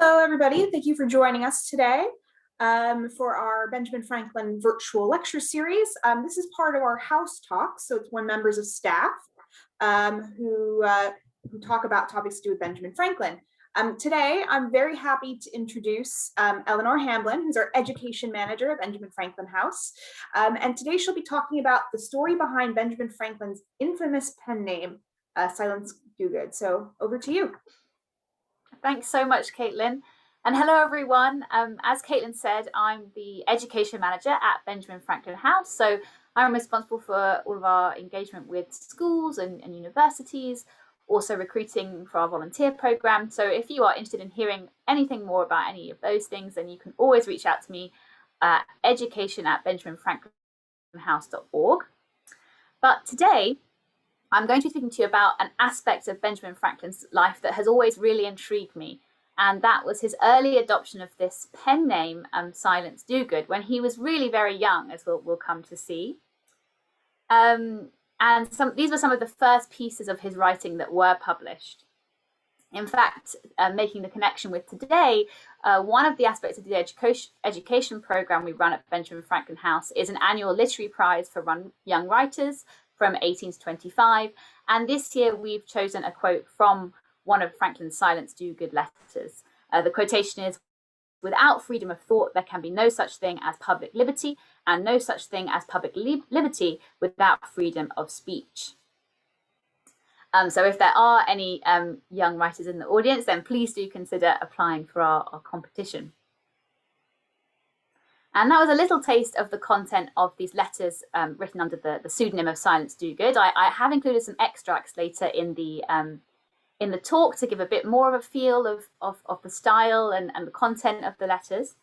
Hello, everybody. Thank you for joining us today for our Benjamin Franklin virtual lecture series. This is part of our house talks, so it's when members of staff who talk about topics to do with Benjamin Franklin. Today, I'm very happy to introduce Eleanor Hamblen, who's our education manager at Benjamin Franklin House. And today she'll be talking about the story behind Benjamin Franklin's infamous pen name, Silence Dogood. So over to you. Thanks so much, Caitlin. And hello, everyone. As Caitlin said, I'm the education manager at Benjamin Franklin House. So I'm responsible for all of our engagement with schools and universities, also recruiting for our volunteer program. So if you are interested in hearing anything more about any of those things, then you can always reach out to me at education@benjaminfranklinhouse.org. But today, I'm going to be speaking to you about an aspect of Benjamin Franklin's life that has always really intrigued me. And that was his early adoption of this pen name, Silence Dogood, when he was really very young, as we'll come to see. And these were some of the first pieces of his writing that were published. In fact, making the connection with today, one of the aspects of the education program we run at Benjamin Franklin House is an annual literary prize for young writers from 18 to 25. And this year we've chosen a quote from one of Franklin's Silence Dogood letters. The quotation is, "Without freedom of thought, there can be no such thing as public liberty, and no such thing as public liberty without freedom of speech." So if there are any young writers in the audience, then please do consider applying for our competition. And that was a little taste of the content of these letters written under the pseudonym of Silence Dogood. I have included some extracts later in the talk to give a bit more of a feel of the style and the content of the letters.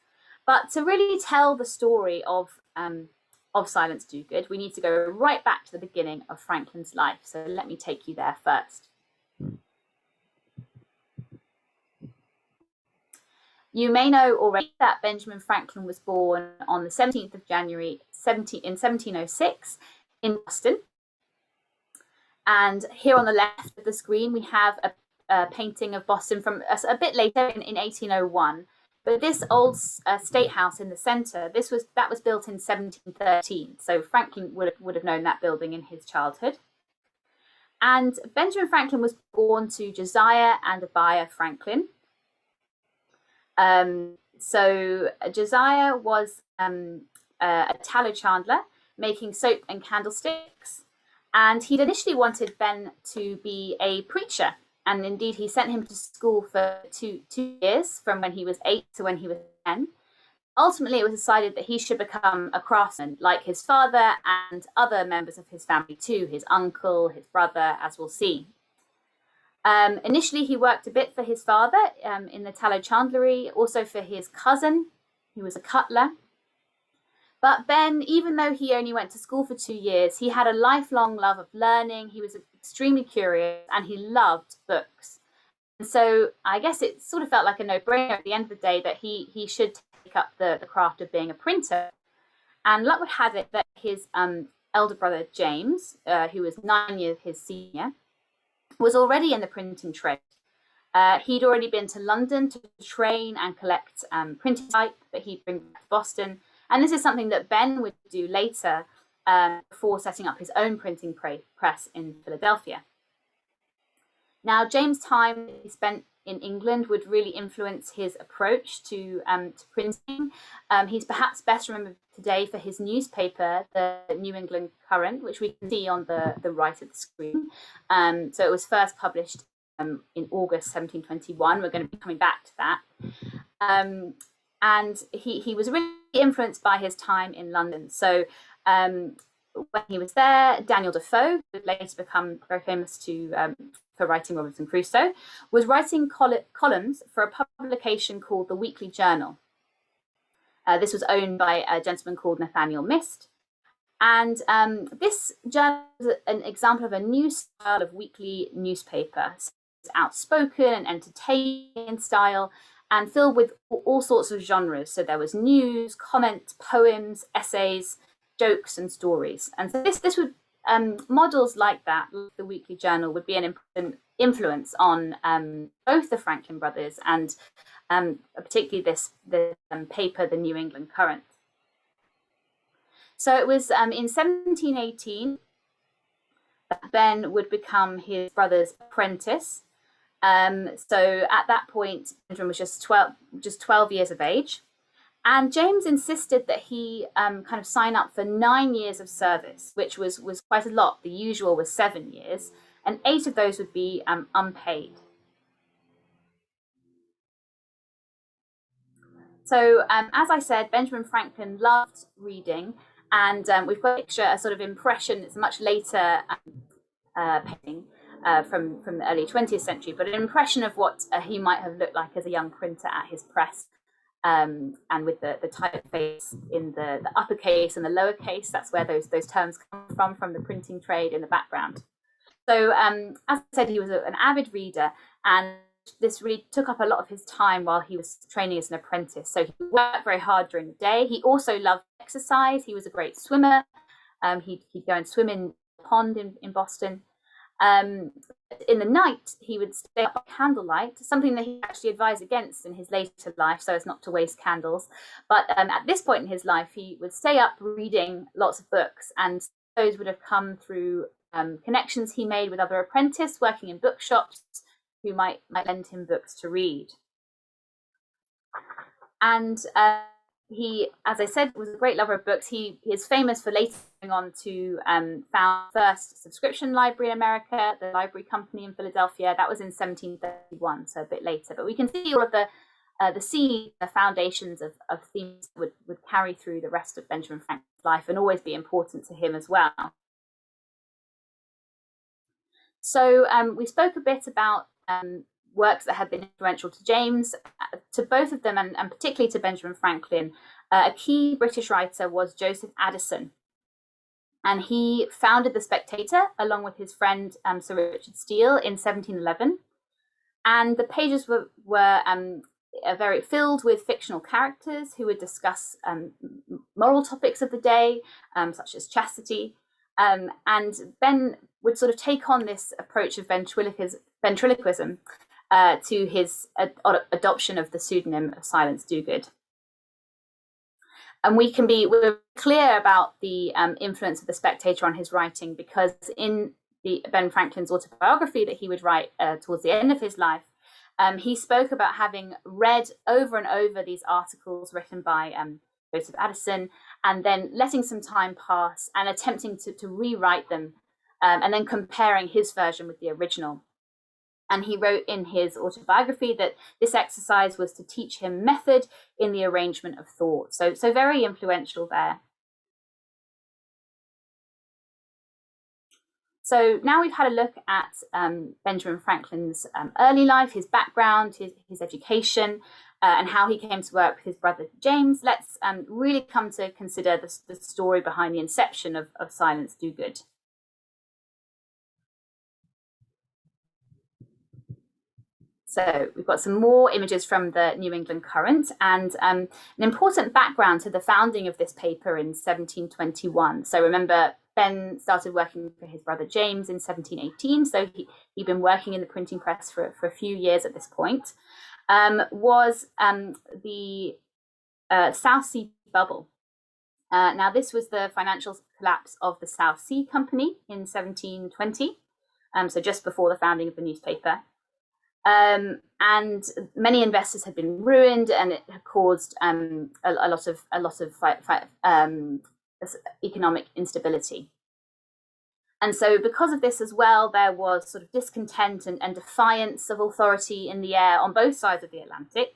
But to really tell the story of Silence Dogood, we need to go right back to the beginning of Franklin's life. So let me take you there first. You may know already that Benjamin Franklin was born on the 17th of January in 1706 in Boston. And here on the left of the screen, we have a painting of Boston from a bit later in 1801. But this old state house in the center, that was built in 1713. So Franklin would have known that building in his childhood. And Benjamin Franklin was born to Josiah and Abiah Franklin. So Josiah was a tallow chandler making soap and candlesticks, and he'd initially wanted Ben to be a preacher, and indeed he sent him to school for two years, from when he was 8 to when he was 10. Ultimately, it was decided that he should become a craftsman like his father and other members of his family too, his uncle, his brother, as we'll see. Initially, he worked a bit for his father in the tallow chandlery, also for his cousin, who was a cutler. But Ben, even though he only went to school for 2 years, he had a lifelong love of learning. He was extremely curious and he loved books. And so I guess it sort of felt like a no-brainer at the end of the day that he should take up the craft of being a printer. And luck would have it that his elder brother, James, who was 9 years his senior, was already in the printing trade. He'd already been to London to train and collect printing type that he'd bring back to Boston. And this is something that Ben would do later before setting up his own printing press in Philadelphia. Now, James' time he spent in England would really influence his approach to printing. He's perhaps best remembered today for his newspaper, the New England Courant, which we can see on the right of the screen. So it was first published in August 1721. We're going to be coming back to that. And he was really influenced by his time in London. So when he was there, Daniel Defoe, who would later become very famous for writing Robinson Crusoe, was writing columns for a publication called the Weekly Journal. This was owned by a gentleman called Nathaniel Mist. And this journal is an example of a new style of weekly newspaper. So it's outspoken and entertaining in style and filled with all sorts of genres. So there was news, comment, poems, essays, jokes, and stories. And so this would models like that, the Weekly Journal, would be an important influence on both the Franklin brothers and particularly the paper, the New England Courant. So it was in 1718 that Ben would become his brother's apprentice. So at that point, Benjamin was just 12 years of age. And James insisted that he kind of sign up for 9 years of service, which was quite a lot. The usual was 7 years, and 8 of those would be unpaid. So as I said, Benjamin Franklin loved reading, and we've got a picture, a sort of impression. It's a much later painting from the early 20th century, but an impression of what he might have looked like as a young printer at his press. And with the typeface in the uppercase and the lowercase, that's where those terms come from the printing trade in the background. So as I said, he was an avid reader, and this really took up a lot of his time while he was training as an apprentice. So he worked very hard during the day. He also loved exercise. He was a great swimmer. He'd go and swim in a pond in Boston. In the night, he would stay up by candlelight, something that he actually advised against in his later life, so as not to waste candles. But at this point in his life, he would stay up reading lots of books, and those would have come through connections he made with other apprentices working in bookshops who might lend him books to read. And he, as I said, was a great lover of books. He is famous for later going on to found the first subscription library in America, the Library Company in Philadelphia. That was in 1731, so a bit later. But we can see all of the seeds, the foundations of themes that would carry through the rest of Benjamin Franklin's life and always be important to him as well. So we spoke a bit about works that had been influential to James. To both of them, and particularly to Benjamin Franklin, a key British writer was Joseph Addison. And he founded The Spectator along with his friend Sir Richard Steele in 1711. And the pages were very filled with fictional characters who would discuss moral topics of the day, such as chastity. And Ben would sort of take on this approach of ventriloquism to his adoption of the pseudonym of Silence Dogood. And we're clear about the influence of The Spectator on his writing, because in Ben Franklin's autobiography that he would write towards the end of his life, he spoke about having read over and over these articles written by Joseph Addison, and then letting some time pass and attempting to rewrite them, and then comparing his version with the original. And he wrote in his autobiography that this exercise was to teach him method in the arrangement of thought. So very influential there. So now we've had a look at Benjamin Franklin's early life, his background, his education, and how he came to work with his brother James. Let's really come to consider the story behind the inception of Silence Dogood. So we've got some more images from the New England Courant, and an important background to the founding of this paper in 1721. So remember, Ben started working for his brother James in 1718, so he'd been working in the printing press for a few years at this point. Was the South Sea bubble. Now, this was the financial collapse of the South Sea Company in 1720, so just before the founding of the newspaper. And many investors had been ruined, and it had caused a lot of economic instability. And so because of this as well, there was sort of discontent and defiance of authority in the air on both sides of the Atlantic.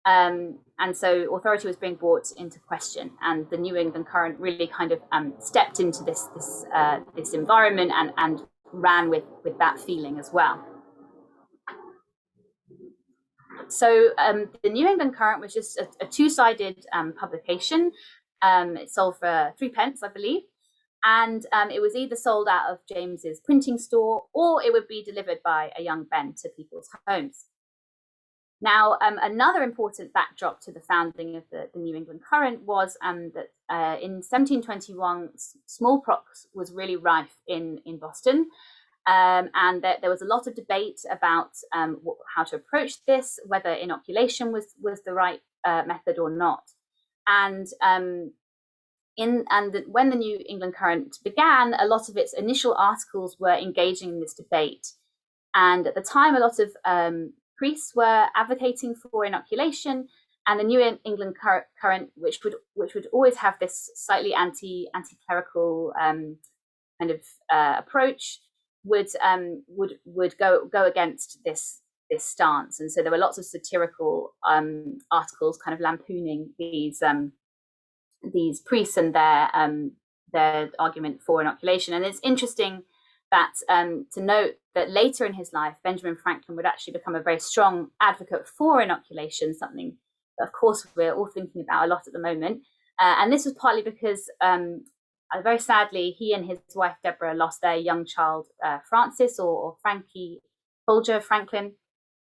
And so authority was being brought into question, and the New England Courant really kind of stepped into this environment and ran with that feeling as well. So the New England Courant was just a two-sided publication. It sold for 3p, I believe. And it was either sold out of James's printing store, or it would be delivered by a young Ben to people's homes. Now, another important backdrop to the founding of the New England Courant was that in 1721, smallpox was really rife in Boston. And there was a lot of debate about how to approach this, whether inoculation was the right method or not. And when the New England Courant began, a lot of its initial articles were engaging in this debate. And at the time, a lot of priests were advocating for inoculation, and the New England Courant, which would always have this slightly anti-clerical kind of approach, would go against this stance. And so there were lots of satirical articles kind of lampooning these priests and their argument for inoculation. And it's interesting that to note that later in his life, Benjamin Franklin would actually become a very strong advocate for inoculation, something that, of course, we're all thinking about a lot at the moment. And this was partly because, very sadly, he and his wife, Deborah, lost their young child, Francis, or Frankie Folger Franklin.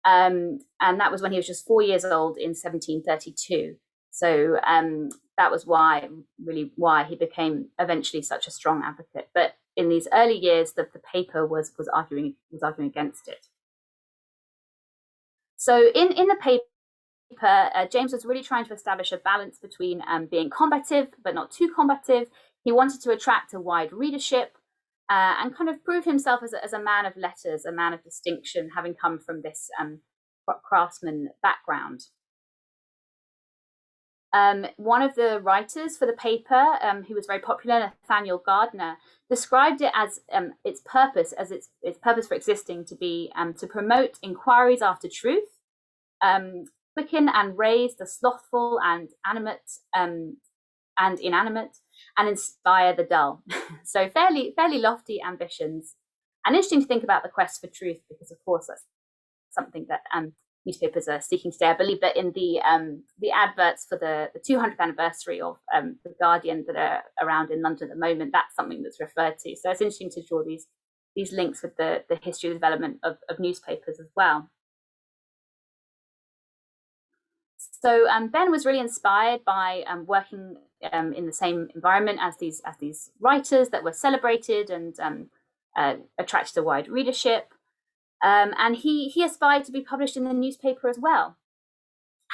And that was when he was just 4 years old in 1732. So that was why he became eventually such a strong advocate. But in these early years, the paper was arguing against it. So in the paper, James was really trying to establish a balance between being combative but not too combative. He wanted to attract a wide readership and kind of prove himself as a man of letters, a man of distinction, having come from this craftsman background. One of the writers for the paper, who was very popular, Nathaniel Gardner, described it as its purpose for existing to be to promote inquiries after truth, quicken and raise the slothful and inanimate, and inspire the dull. So fairly lofty ambitions, and interesting to think about the quest for truth, because of course that's something that newspapers are seeking today. I believe that in the adverts for the 200th anniversary of the Guardian that are around in London at the moment, that's something that's referred to. So it's interesting to draw these links with the history of development of newspapers as well. So Ben was really inspired by working in the same environment as these writers that were celebrated and attracted a wide readership. And he aspired to be published in the newspaper as well.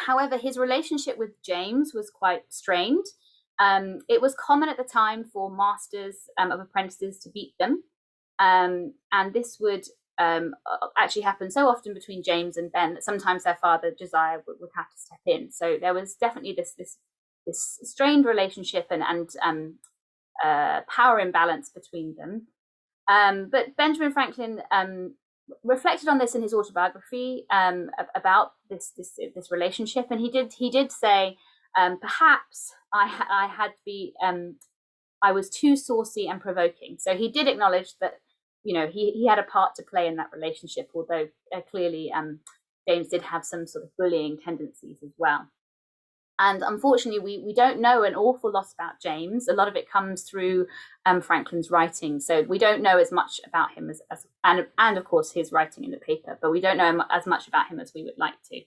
However, his relationship with James was quite strained. It was common at the time for masters of apprentices to beat them. And this would actually happen so often between James and Ben that sometimes their father, Josiah, would have to step in. So there was definitely this strained relationship and power imbalance between them. But Benjamin Franklin reflected on this in his autobiography about this relationship, and he did say, perhaps I was too saucy and provoking. So he did acknowledge that he had a part to play in that relationship, although clearly James did have some sort of bullying tendencies as well. And unfortunately, we don't know an awful lot about James. A lot of it comes through Franklin's writing. So we don't know as much about him and of course his writing in the paper, but we don't know as much about him as we would like to.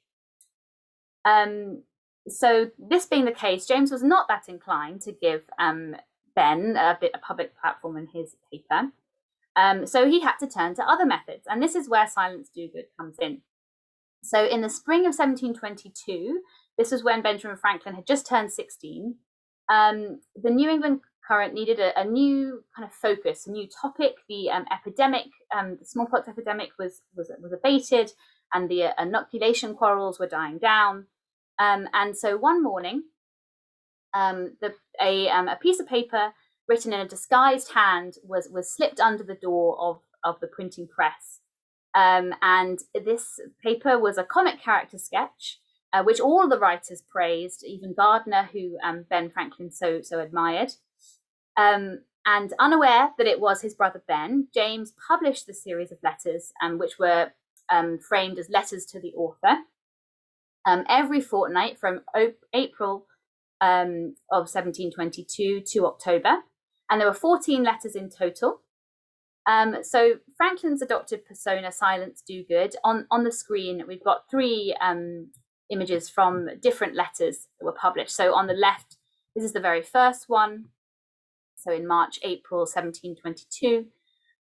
So this being the case, James was not that inclined to give Ben a public platform in his paper. So he had to turn to other methods. And this is where Silence Dogood comes in. So in the spring of 1722, this was when Benjamin Franklin had just turned 16. The New England Courant needed a new kind of focus, a new topic. The epidemic, the smallpox epidemic was abated, and the inoculation quarrels were dying down. And so one morning, a piece of paper written in a disguised hand was slipped under the door of the printing press. And this paper was a comic character sketch, which all the writers praised, even Gardner, who Ben Franklin so admired. And unaware that it was his brother Ben, James published the series of letters, which were framed as letters to the author, every fortnight from April of 1722 to October. And there were 14 letters in total. So Franklin's adopted persona, Silence Dogood, on the screen, we've got three images from different letters that were published. So on the left, this is the very first one. So in March, April 1722.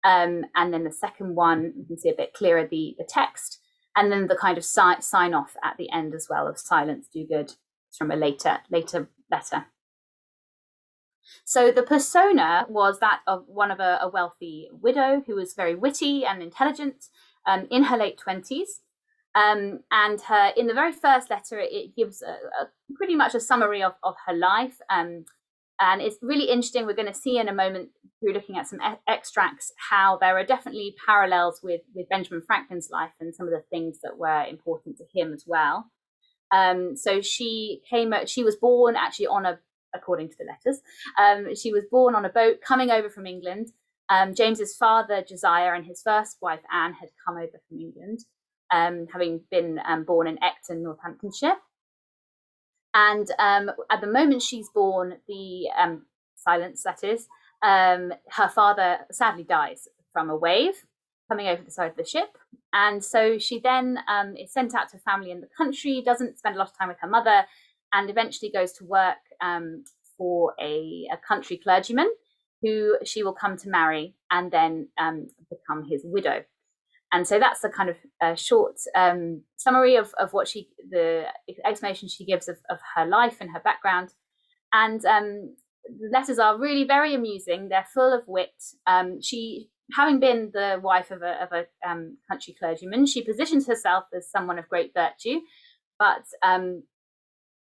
And then the second one, you can see a bit clearer the text, and then the kind of sign off at the end as well of Silence Dogood from a later letter. So the persona was that of one of a wealthy widow who was very witty and intelligent, in her late 20s. And her, in the very first letter, it gives pretty much a summary of her life. And it's really interesting. We're going to see in a moment, through looking at some extracts, how there are definitely parallels with Benjamin Franklin's life and some of the things that were important to him as well. So she was born actually according to the letters, she was born on a boat coming over from England. James's father, Josiah, and his first wife, Anne, had come over from England, having been born in Ecton, Northamptonshire. And at the moment she's born, the Silence, that is, her father sadly dies from a wave coming over the side of the ship. And so she then is sent out to family in the country, doesn't spend a lot of time with her mother, and eventually goes to work for a country clergyman who she will come to marry and then become his widow. And so that's the kind of short summary of what the explanation she gives of her life and her background. And the letters are really very amusing. They're full of wit. She, having been the wife of a country clergyman, she positions herself as someone of great virtue, but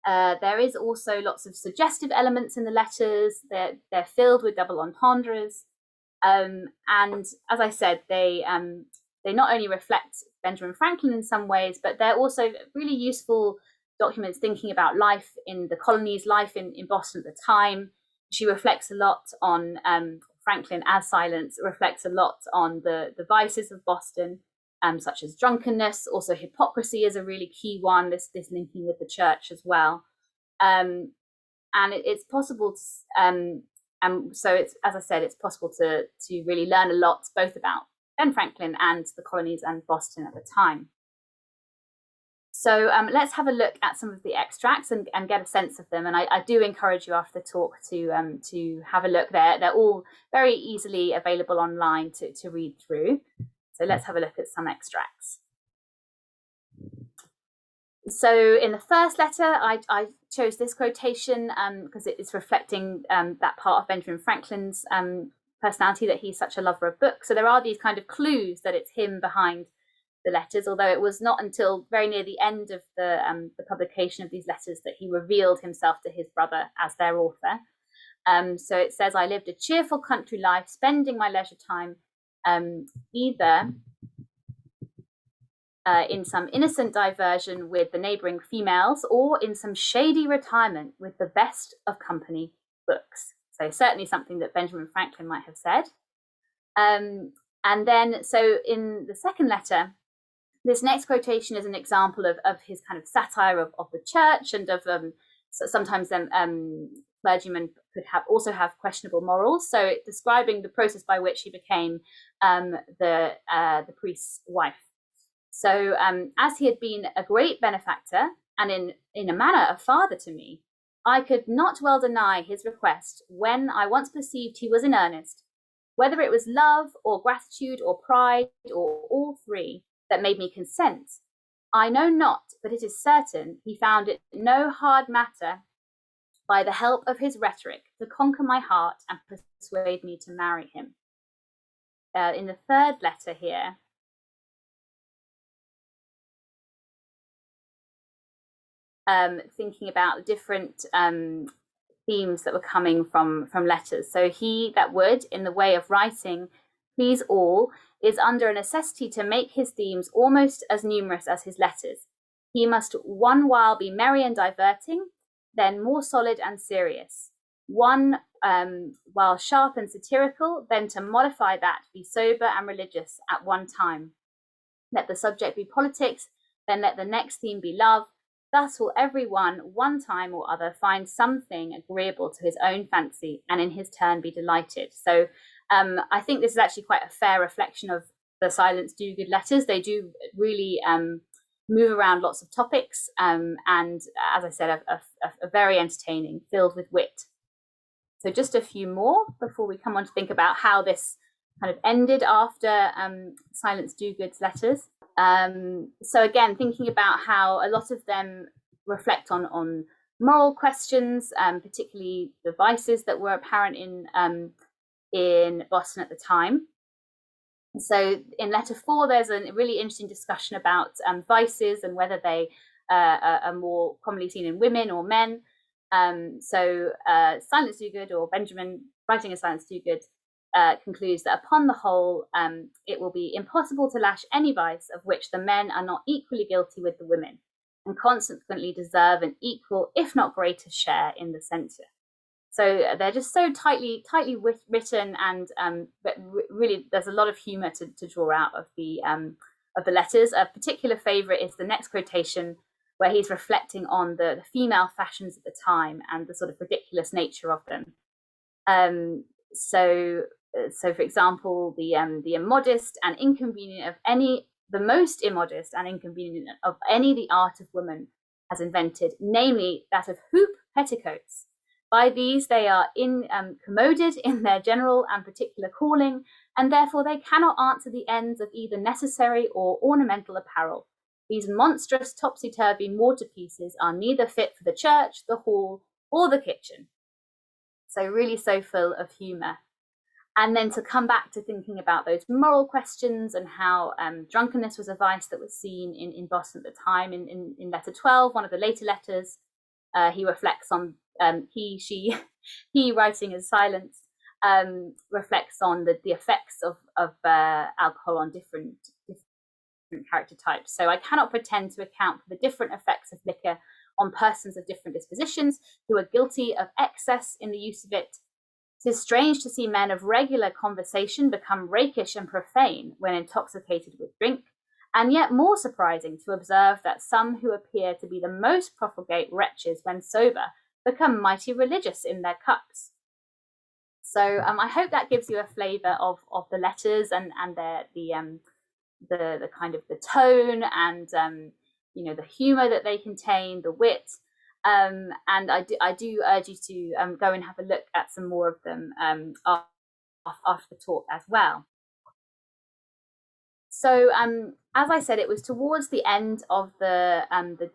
there is also lots of suggestive elements in the letters. They're filled with double entendres, and as I said, they not only reflect Benjamin Franklin in some ways, but they're also really useful documents thinking about life in the colonies, life in Boston at the time. She reflects a lot on Franklin as Silence, reflects a lot on the vices of Boston, such as drunkenness. Also, hypocrisy is a really key one, this linking with the church as well. And it's possible to, so it's, as I said, it's possible to really learn a lot both about Ben Franklin and the colonies and Boston at the time. So let's have a look at some of the extracts and get a sense of them. And I do encourage you after the talk to have a look there. They're all very easily available online to read through. So let's have a look at some extracts. So in the first letter, I chose this quotation because it's reflecting that part of Benjamin Franklin's personality, that he's such a lover of books. So there are these kind of clues that it's him behind the letters, although it was not until very near the end of the publication of these letters that he revealed himself to his brother as their author. So it says, I lived a cheerful country life, spending my leisure time either in some innocent diversion with the neighbouring females, or in some shady retirement with the best of company books. So certainly something that Benjamin Franklin might have said. And then, so in the second letter, this next quotation is an example of his kind of satire of the church, and of so sometimes clergymen could also have questionable morals. So it's describing the process by which he became the priest's wife. So as he had been a great benefactor and in a manner a father to me, I could not well deny his request when I once perceived he was in earnest, whether it was love or gratitude or pride or all three that made me consent. I know not, but it is certain he found it no hard matter by the help of his rhetoric to conquer my heart and persuade me to marry him. In the third letter here, thinking about the different themes that were coming from letters. So he that would, in the way of writing, please all, is under a necessity to make his themes almost as numerous as his letters. He must one while be merry and diverting, then more solid and serious. One while sharp and satirical, then to modify that, be sober and religious at one time. Let the subject be politics, then let the next theme be love. Thus will every one time or other, find something agreeable to his own fancy, and in his turn be delighted. So I think this is actually quite a fair reflection of the Silence Dogood letters. They do really move around lots of topics, and as I said, are very entertaining, filled with wit. So just a few more before we come on to think about how this kind of ended after Silence Dogood's letters. So again, thinking about how a lot of them reflect on moral questions, particularly the vices that were apparent in Boston at the time. So in letter 4, there's a really interesting discussion about vices and whether they are more commonly seen in women or men. So Silence Dogood, or Benjamin writing as Silence Dogood, concludes that upon the whole, it will be impossible to lash any vice of which the men are not equally guilty with the women, and consequently deserve an equal, if not greater, share in the censure. So they're just so tightly written, and but really there's a lot of humour to draw out of the letters. A particular favourite is the next quotation, where he's reflecting on the female fashions at the time and the sort of ridiculous nature of them. So for example, the immodest and inconvenient of any, the most immodest and inconvenient of any the art of woman has invented, namely that of hoop petticoats. By these they are incommoded in their general and particular calling, and therefore they cannot answer the ends of either necessary or ornamental apparel. These monstrous topsy-turvy mortar pieces are neither fit for the church, the hall, or the kitchen. So really so full of humour. And then to come back to thinking about those moral questions and how drunkenness was a vice that was seen in Boston at the time. In letter 12, one of the later letters, he reflects on, he writing as Silence, reflects on the effects of alcohol on different character types. So I cannot pretend to account for the different effects of liquor on persons of different dispositions who are guilty of excess in the use of it. 'Tis strange to see men of regular conversation become rakish and profane when intoxicated with drink, and yet more surprising to observe that some who appear to be the most profligate wretches when sober become mighty religious in their cups. So I hope that gives you a flavour of the letters and the kind of the tone and the humour that they contain, the wit. And I do urge you to go and have a look at some more of them after the talk as well. So as I said, it was towards the end of the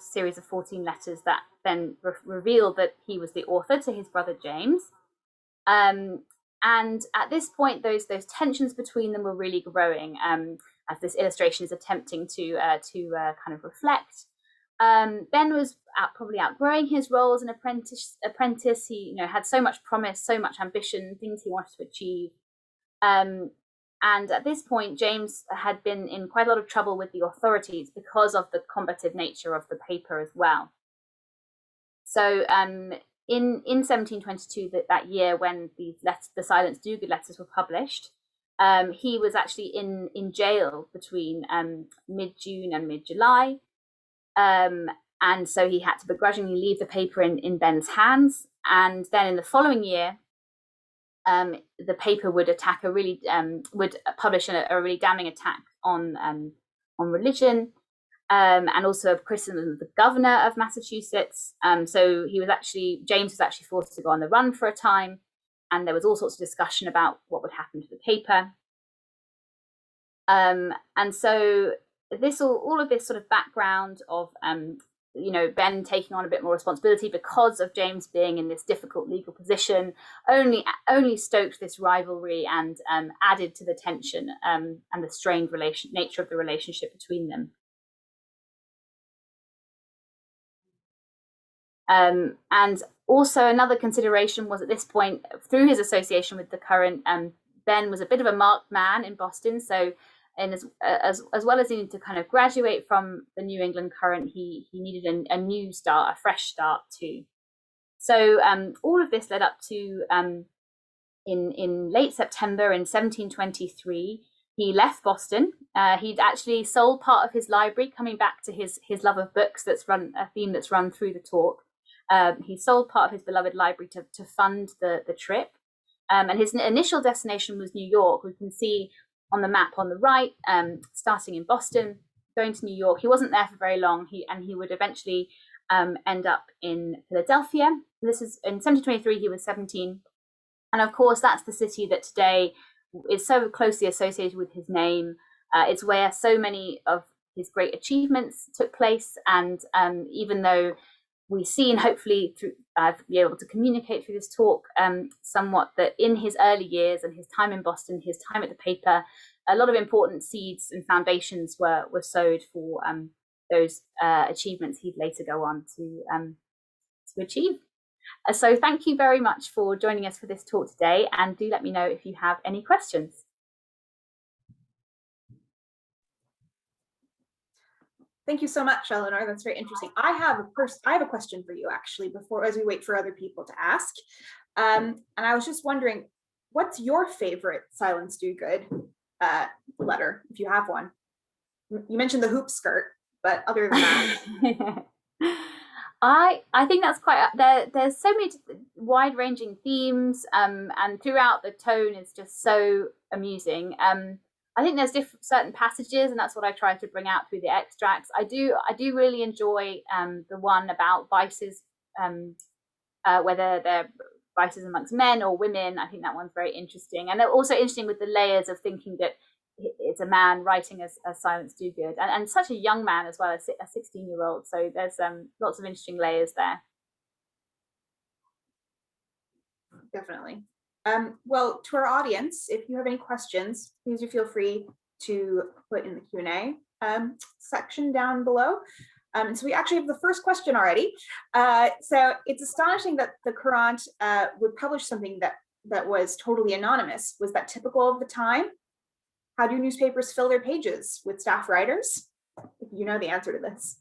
series of 14 letters that then revealed that he was the author to his brother James. And at this point, those tensions between them were really growing, as this illustration is attempting to kind of reflect. Ben was probably outgrowing his role as an apprentice. He had so much promise, so much ambition, things he wanted to achieve. And at this point, James had been in quite a lot of trouble with the authorities because of the combative nature of the paper as well. So in 1722, that year when the Silence Dogood letters were published, he was actually in jail between mid-June and mid-July. And so he had to begrudgingly leave the paper in Ben's hands. And then in the following year, the paper would would publish a really damning attack on religion, and also a criticism of the governor of Massachusetts. So James was actually forced to go on the run for a time, and there was all sorts of discussion about what would happen to the paper. And so all of this sort of background of Ben taking on a bit more responsibility because of James being in this difficult legal position only stoked this rivalry and added to the tension and the strained nature of the relationship between them. And also another consideration was, at this point, through his association with the Courant, Ben was a bit of a marked man in Boston. So, and as well as he needed to kind of graduate from the New England Courant, he needed a new start, a fresh start too. So all of this led up to in late September in 1723, he left Boston. He'd actually sold part of his library, coming back to his love of books. That's a theme that's run through the talk. He sold part of his beloved library to fund the trip. And his initial destination was New York. We can see on the map on the right, starting in Boston, going to New York. He wasn't there for very long. He would eventually end up in Philadelphia. This is in 1723. He was 17, and of course, that's the city that today is so closely associated with his name. It's where so many of his great achievements took place, and even though we see, and hopefully through be able to communicate through this talk somewhat, that in his early years and his time in Boston, his time at the paper, a lot of important seeds and foundations were sowed for those achievements he'd later go on to achieve. So thank you very much for joining us for this talk today, and do let me know if you have any questions. Thank you so much, Eleanor. That's very interesting. I have a question for you, actually, before, as we wait for other people to ask. And I was just wondering, what's your favorite Silence Dogood letter, if you have one? You mentioned the hoop skirt, but other than that. I think that's quite there's so many wide-ranging themes, and throughout the tone is just so amusing. I think there's certain passages, and that's what I try to bring out through the extracts. I do really enjoy the one about vices, whether they're vices amongst men or women. I think that one's very interesting, and also interesting with the layers of thinking that it's a man writing as Silence Dogood, and such a young man as well, as a 16-year-old. So there's lots of interesting layers there. Definitely. Well, to our audience, if you have any questions, please do feel free to put in the Q&A section down below. And so we actually have the first question already. So it's astonishing that the Courant would publish something that was totally anonymous. Was that typical of the time? How do newspapers fill their pages? With staff writers? You know the answer to this.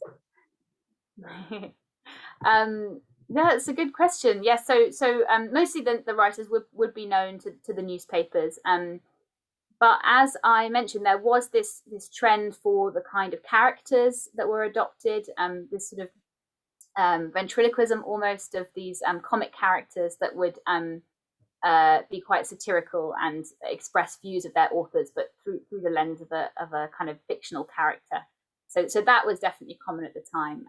Yeah, it's a good question. Yes, so mostly the writers would be known to the newspapers. But as I mentioned, there was this trend for the kind of characters that were adopted, this sort of ventriloquism almost of these comic characters that would be quite satirical and express views of their authors, but through the lens of a kind of fictional character. So that was definitely common at the time.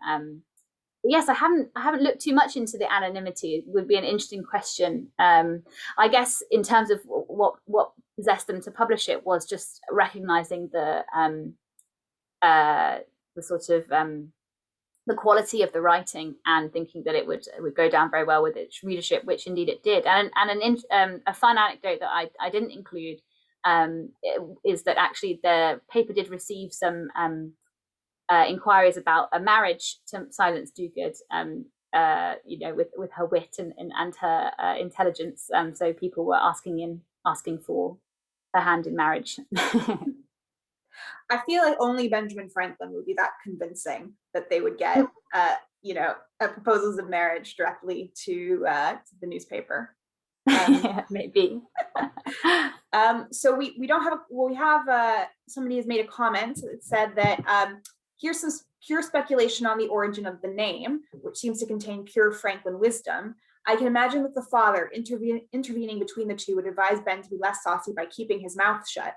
Yes, I haven't looked too much into the anonymity. It would be an interesting question. I guess in terms of what possessed them to publish it was just recognizing the sort of the quality of the writing, and thinking that it would go down very well with its readership, which indeed it did. And a fun anecdote that I didn't include is that actually the paper did receive some inquiries about a marriage to Silence Dogood, with her wit and her intelligence. So people were asking for her hand in marriage. I feel like only Benjamin Franklin would be that convincing that they would get, proposals of marriage directly to the newspaper. Maybe. So we don't have we have somebody has made a comment that said that here's some pure speculation on the origin of the name, which seems to contain pure Franklin wisdom. I can imagine that the father intervening between the two would advise Ben to be less saucy by keeping his mouth shut.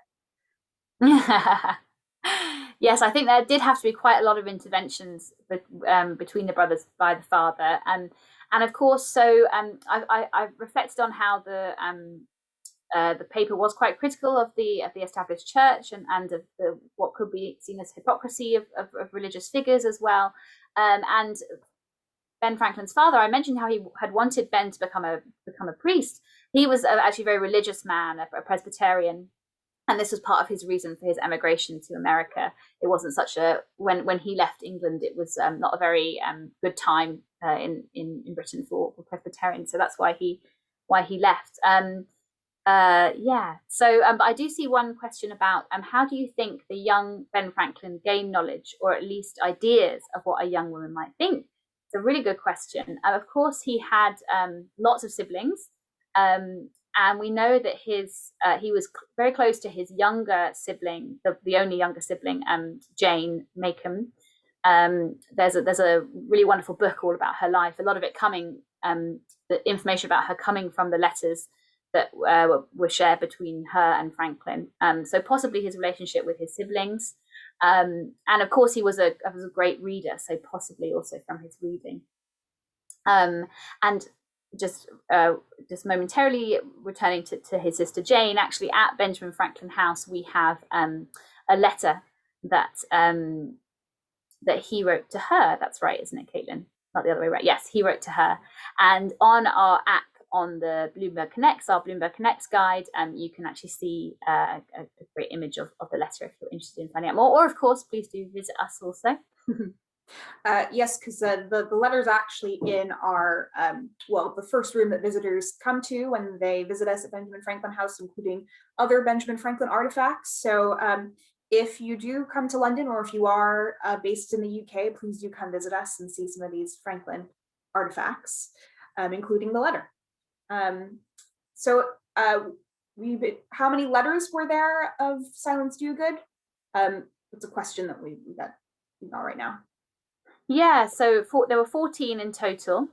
Yes, I think there did have to be quite a lot of interventions between the brothers by the father, and of course, so I've reflected on how the paper was quite critical of the established church and of what could be seen as hypocrisy of religious figures as well. And Ben Franklin's father, I mentioned how he had wanted Ben to become a priest. He was actually a very religious man, a Presbyterian. And this was part of his reason for his emigration to America. It wasn't such when he left England, it was not a very good time in Britain for Presbyterians. So that's why he left. So I do see one question about how do you think the young Ben Franklin gained knowledge, or at least ideas of what a young woman might think? It's a really good question. Of course, he had lots of siblings. And we know that he was very close to his younger sibling, the only younger sibling, Jane Maycomb. There's a really wonderful book all about her life. A lot of it the information about her coming from the letters that were shared between her and Franklin. So possibly his relationship with his siblings. And of course, he was a great reader, so possibly also from his reading. And just momentarily returning to his sister Jane, actually at Benjamin Franklin House, we have a letter that that he wrote to her. That's right, isn't it, Caitlin? Not the other way around. Yes, he wrote to her. And on our app on the Bloomberg Connects, our Bloomberg Connects guide, you can actually see a great image of the letter if you're interested in finding out more. Or, of course, please do visit us also. Yes, because the letter's actually in our, the first room that visitors come to when they visit us at Benjamin Franklin House, including other Benjamin Franklin artifacts. So if you do come to London, or if you are based in the UK, please do come visit us and see some of these Franklin artifacts, including the letter. How many letters were there of Silence Dogood? It's a question that we got right now. Yeah, so there were 14 in total.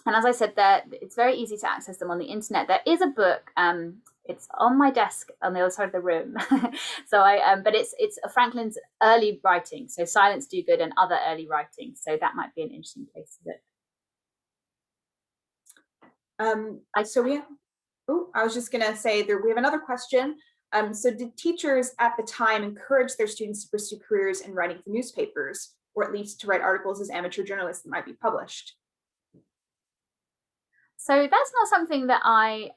And as I said, it's very easy to access them on the internet. There is a book, it's on my desk on the other side of the room. But it's Franklin's early writing, so Silence Dogood and other early writing. So that might be an interesting place to look. I was just gonna say that we have another question. So did teachers at the time encourage their students to pursue careers in writing for newspapers, or at least to write articles as amateur journalists that might be published? So that's not something that I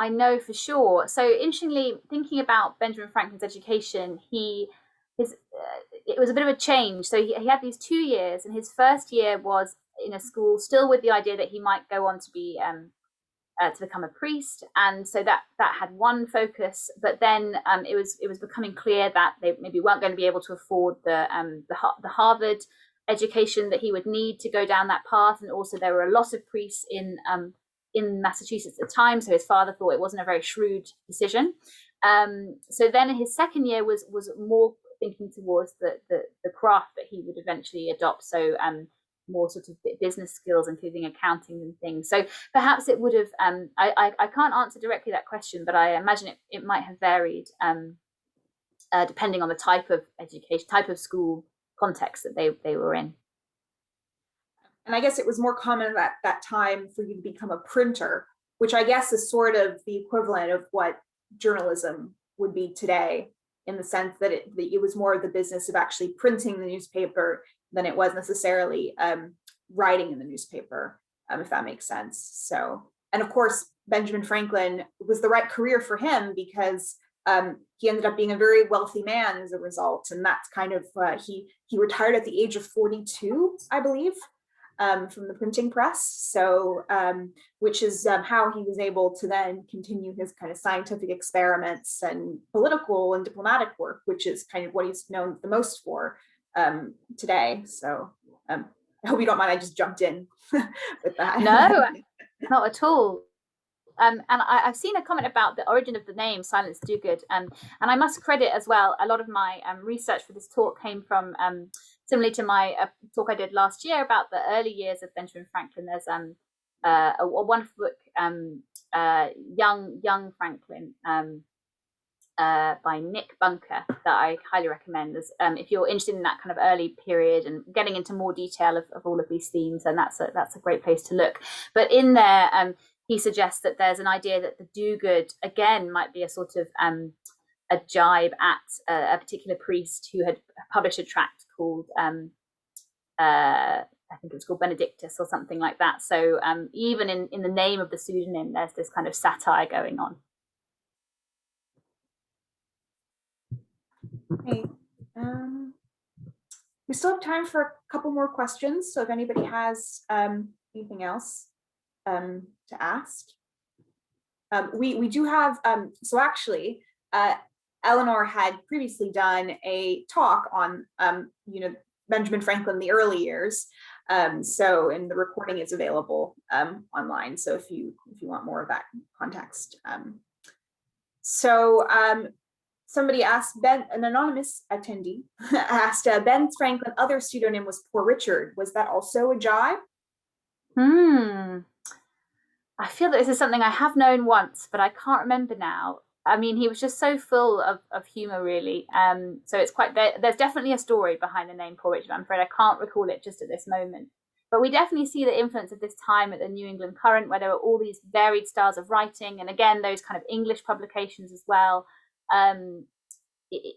know for sure. So interestingly, thinking about Benjamin Franklin's education, it was a bit of a change. So he had these 2 years, and his first year was in a school still with the idea that he might go on to be to become a priest, and so that had one focus. But then it was becoming clear that they maybe weren't going to be able to afford the Harvard education that he would need to go down that path, and also there were a lot of priests in Massachusetts at the time, so his father thought it wasn't a very shrewd decision. So then his second year was more thinking towards the craft that he would eventually adopt. So more sort of business skills, including accounting and things. So perhaps it would have, I can't answer directly that question, but I imagine it might have varied depending on the type of education, type of school context that they were in. And I guess it was more common at that time for you to become a printer, which I guess is sort of the equivalent of what journalism would be today, in the sense that it was more of the business of actually printing the newspaper than it was necessarily writing in the newspaper, if that makes sense. So, and of course, Benjamin Franklin was the right career for him, because he ended up being a very wealthy man as a result. And that's kind of, he retired at the age of 42, I believe, from the printing press. So, which is how he was able to then continue his kind of scientific experiments and political and diplomatic work, which is kind of what he's known the most for today. So I hope you don't mind, I just jumped in with that. No, not at all. And I've seen a comment about the origin of the name Silence Dogood, and I must credit as well, a lot of my research for this talk came from, similarly to my talk I did last year about the early years of Benjamin Franklin. There's a wonderful book, Young Franklin, by Nick Bunker, that I highly recommend. If you're interested in that kind of early period and getting into more detail of all of these themes, then that's a great place to look. But in there, he suggests that there's an idea that the do-good, again, might be a sort of a jibe at a particular priest who had published a tract called, I think it was called Benedictus or something like that. So even in the name of the pseudonym, there's this kind of satire going on. Okay. We still have time for a couple more questions. So if anybody has anything else to ask. We do have, so actually, Eleanor had previously done a talk on, Benjamin Franklin, the early years. So, and the recording is available online. So if you want more of that context. Somebody asked, an anonymous attendee asked, Ben Franklin, other pseudonym was Poor Richard. Was that also a jibe? I feel that this is something I have known once, but I can't remember now. I mean, he was just so full of humor, really. So it's quite, there's definitely a story behind the name Poor Richard. I'm afraid I can't recall it just at this moment. But we definitely see the influence of this time at the New England Courant, where there were all these varied styles of writing, and again, those kind of English publications as well,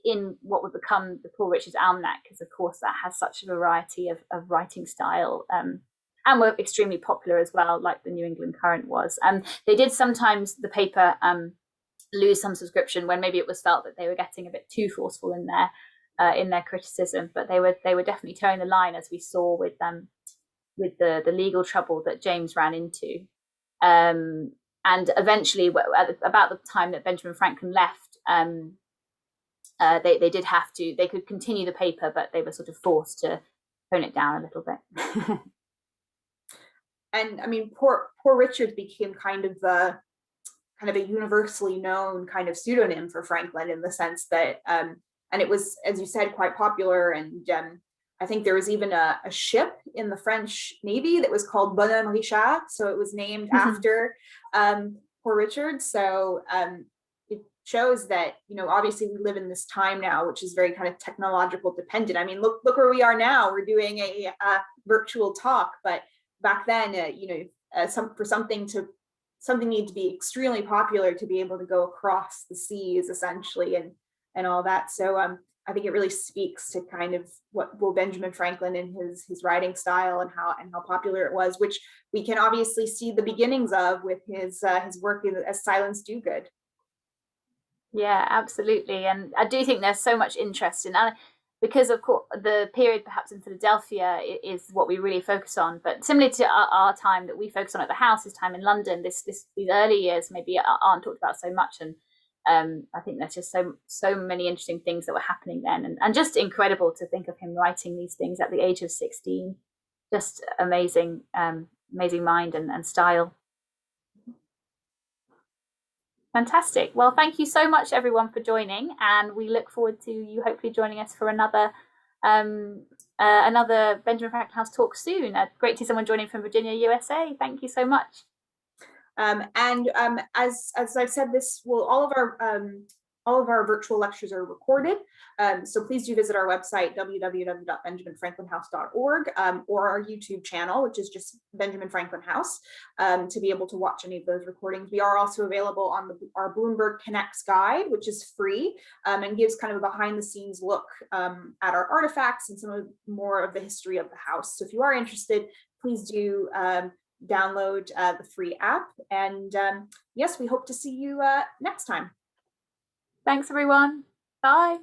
in what would become the Poor Richard's Almanac, because of course that has such a variety of writing style, and were extremely popular as well, like the New England Courant was. They did sometimes, the paper, lose some subscription when maybe it was felt that they were getting a bit too forceful in their criticism, but they were definitely towing the line, as we saw with the legal trouble that James ran into. And eventually, about the time that Benjamin Franklin left, they did have to, they could continue the paper, but they were sort of forced to tone it down a little bit. And I mean, Poor Richard became kind of a universally known kind of pseudonym for Franklin, in the sense that, and it was, as you said, quite popular. And I think there was even a ship in the French Navy that was called Bonhomme Richard, so it was named after Poor Richard. So it shows that, you know, obviously we live in this time now, which is very kind of technological dependent. I mean, look where we are now. We're doing a virtual talk, but back then, you know, something needed to be extremely popular to be able to go across the seas, essentially, and all that. So I think it really speaks to kind of what Benjamin Franklin and his writing style and how popular it was, which we can obviously see the beginnings of with his work as Silence Dogood. Yeah, absolutely. And I do think there's so much interest in that, because of course the period perhaps in Philadelphia is what we really focus on, but similar to our time that we focus on at the house, is time in London. These early years maybe aren't talked about so much, and I think there's just so many interesting things that were happening then, and just incredible to think of him writing these things at the age of 16. Just amazing mind and style. Fantastic. Well, thank you so much, everyone, for joining, and we look forward to you hopefully joining us for another Benjamin Franklin House talk soon. Great to see someone joining from Virginia, USA. Thank you so much. As I've said, all of our virtual lectures are recorded. So please do visit our website, www.benjaminfranklinhouse.org, or our YouTube channel, which is just Benjamin Franklin House, to be able to watch any of those recordings. We are also available on our Bloomberg Connects guide, which is free, and gives kind of a behind the scenes look at our artifacts and more of the history of the house. So if you are interested, please do download the free app. And yes, we hope to see you next time. Thanks, everyone. Bye.